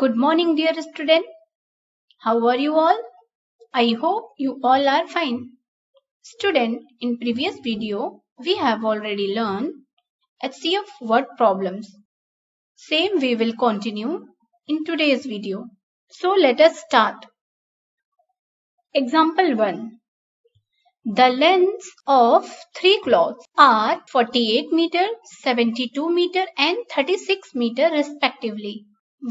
Good morning, dear student. How are you all? I hope you all are fine. Student, in previous video, we have already learned HCF word problems. Same we will continue in today's video. So let us start. Example 1. The lengths of three cloths are 48 meter, 72 meter and 36 meter respectively.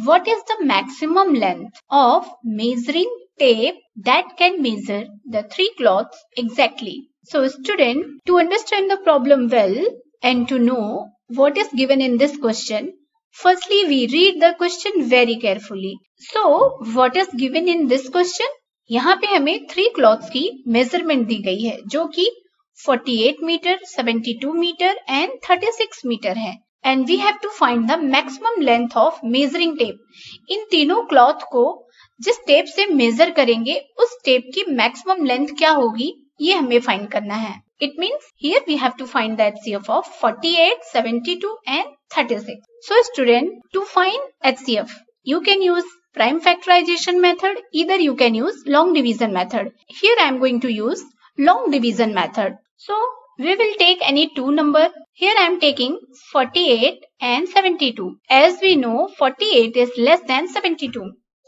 What is the maximum length of measuring tape that can measure the three cloths exactly? So student, to understand the problem well and to know what is given in this question, firstly we read the question very carefully. So what is given in this question? यहाँ पे हमें three clothes की measurement दी गई है जो कि 48 metre, 72 metre and 36 metre है. And we have to find the maximum length of measuring tape. इन तीनों क्लॉथ को जिस टेप से मेजर करेंगे उस टेप की मैक्सिमम लेंथ क्या होगी ये हमें फाइंड करना है. It means here we have to find the HCF of 48, 72 and 36. So student, to find HCF, you can use prime factorization method, either you can use long division method. Here I am going to use long division method. So we will take any two number. Here I am taking 48 and 72. As we know 48 is less than 72.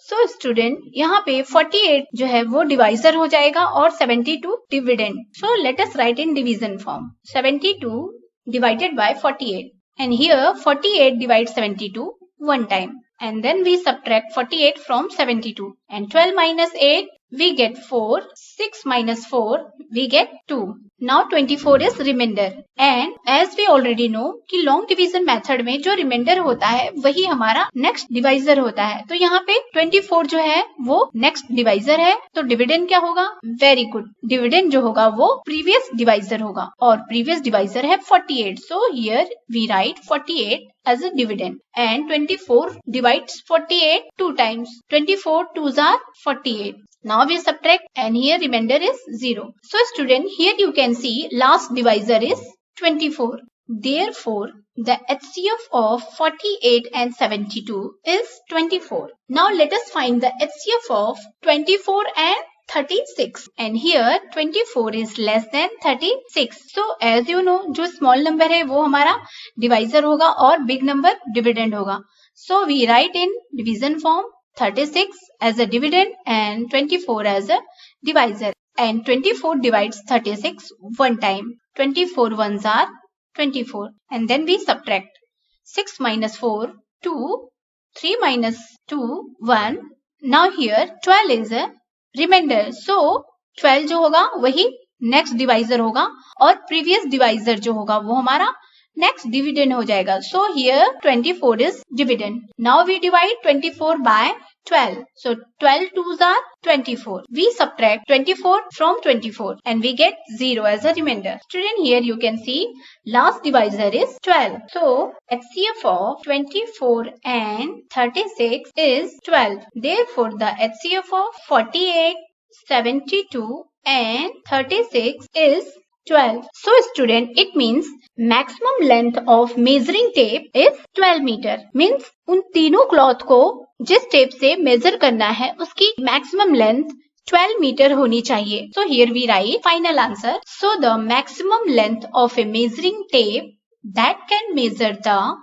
So student, यहाँ पे 48 जो है वो divisor हो जाएगा और 72 dividend. So let us write in division form. 72 divided by 48. And here 48 divides 72 one time. And then we subtract 48 from 72. And 12 minus 8, we get 4. 6 minus 4, we get 2. Now 24 is remainder. And as we already know कि long division method में जो remainder होता है वही हमारा next divisor होता है. तो यहाँ पे 24 जो है वो next divisor है. तो dividend क्या होगा? Very good. Dividend जो होगा वो previous divisor होगा. और previous divisor है 48. So here we write 48 as a dividend. And 24 divides 48 two times. 24 twos are 48. Now we subtract and here remainder is 0. So student, here you can see last divisor is 24. Therefore, the HCF of 48 and 72 is 24. Now let us find the HCF of 24 and 36. And here 24 is less than 36. So as you know, जो small number है वो हमारा divisor होगा और big number dividend होगा. So we write in division form 36 as a dividend and 24 as a divisor. And 24 divides 36 one time. 24 ones are 24. And then we subtract. 6 minus 4, 2. 3 minus 2, 1. Now here 12 is a remainder. So 12 जो होगा वही next divisor होगा और previous divisor जो होगा वो हमारा next dividend हो जाएगा. So here 24 is dividend. Now we divide 24 by 12. So 12 twos are 24. We subtract 24 from 24 and we get 0 as a remainder. Student, here you can see last divisor is 12. So HCF of 24 and 36 is 12. Therefore the HCF of 48, 72 and 36 is 12. So student, it means maximum length of measuring tape is 12 meter. Means उन तीनों cloth को जिस tape से major करना है उसकी maximum length 12 meter होनी चाहिए. So here we write final answer. So the maximum length of a measuring tape that can measure the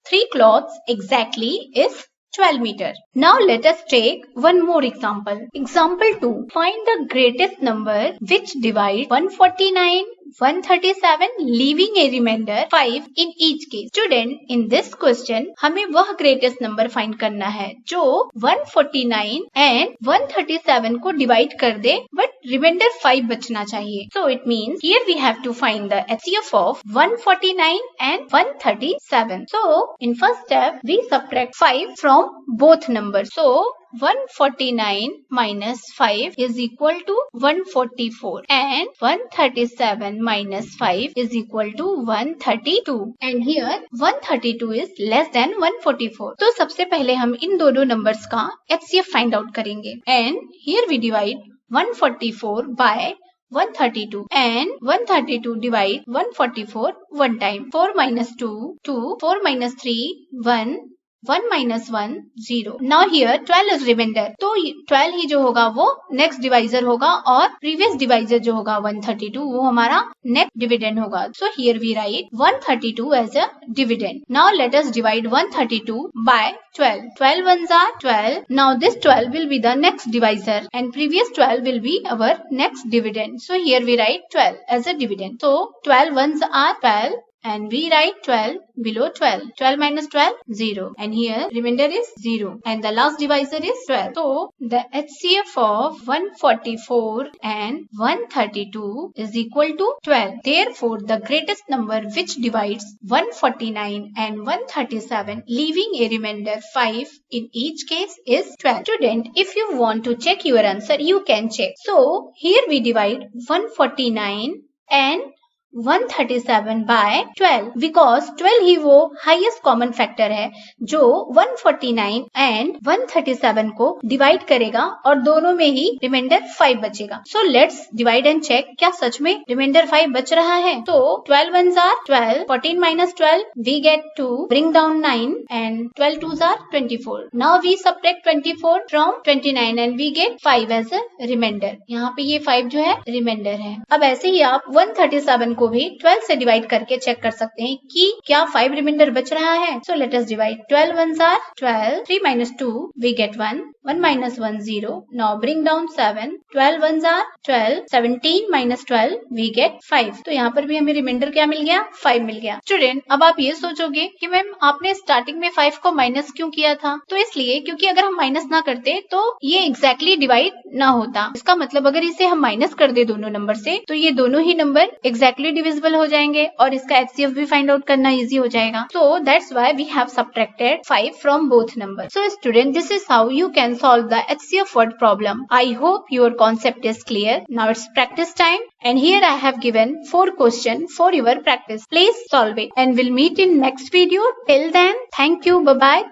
three cloths exactly is 12 meter. Now let us take one more example. Example 2. Find the greatest number which divides 149, 137 leaving a remainder 5 in each case. Student, in this question हमें वह greatest number find करना है जो 149 and 137 को divide कर दे but remainder 5 बचना चाहिए. So it means here we have to find the HCF of 149 and 137. So in first step we subtract 5 from both numbers. So 149 minus 5 is equal to 144 and 137 minus 5 is equal to 132 and here 132 is less than 144. तो सबसे पहले हम इन दोनों numbers का HCF find out करेंगे and here we divide 144 by 132 and 132 divide 144 one time. 4 minus 2, 2, 4 minus 3, 1, 1 minus 1 0. Now here 12 is remainder. तो 12 ही जो होगा वो नेक्स्ट डिवाइजर होगा और प्रीवियस डिवाइजर जो होगा 132 वो हमारा नेक्स्ट डिविडेंड होगा. So here we write 132 as a dividend. Now let us divide 132 by 12. 12 ones are 12. Now this 12 will be the next divisor and previous 12 will be our next dividend. So here we write 12 as a dividend. So 12 ones are 12 and we write 12 below 12. 12 minus 12, 0. And here remainder is 0. And the last divisor is 12. So the HCF of 144 and 132 is equal to 12. Therefore, the greatest number which divides 149 and 137 leaving a remainder 5 in each case is 12. Student, if you want to check your answer, you can check. So here we divide 149 and 137 by 12 because 12 ही वो highest common factor है जो 149 and 137 को divide करेगा और दोनों में ही remainder 5 बचेगा. So let's divide and check क्या सच में रिमाइंडर 5 बच रहा है. तो 12 ones are 12, 14 minus 12 we get 2, bring down 9 and 12 twos are 24. Now we subtract 24 from 29 and we get 5 as a remainder. यहाँ पे ये 5 जो है रिमाइंडर है. अब ऐसे ही आप 137 को भी 12 से डिवाइड करके चेक कर सकते हैं कि क्या 5 रिमाइंडर बच रहा है. So let us divide. 12 ones are 12, 3 minus 2 we get 1, 1 minus 1 0. Now bring down 7, 12 ones are 12, 17 minus 12 we get 5. तो यहाँ पर भी हमें रिमाइंडर क्या मिल गया, 5 मिल गया. स्टूडेंट, अब आप ये सोचोगे कि मैम आपने स्टार्टिंग में 5 को माइनस क्यों किया था. तो इसलिए क्योंकि अगर हम माइनस ना करते तो ये एग्जैक्टली डिवाइड ना होता. इसका मतलब अगर इसे हम माइनस कर दे दोनों नंबर से तो ये दोनों ही नंबर एग्जैक्टली डिविजिबल हो जाएंगे और इसका HCF भी फाइंड आउट करना इजी हो जाएगा. So that's why we have subtracted 5 from both number. So student, this is how you can solve the HCF word problem. I hope your concept is clear. Now it's practice time and here I have given 4 questions for your practice. Please solve it and we'll meet in next video. Till then, thank you. Bye bye.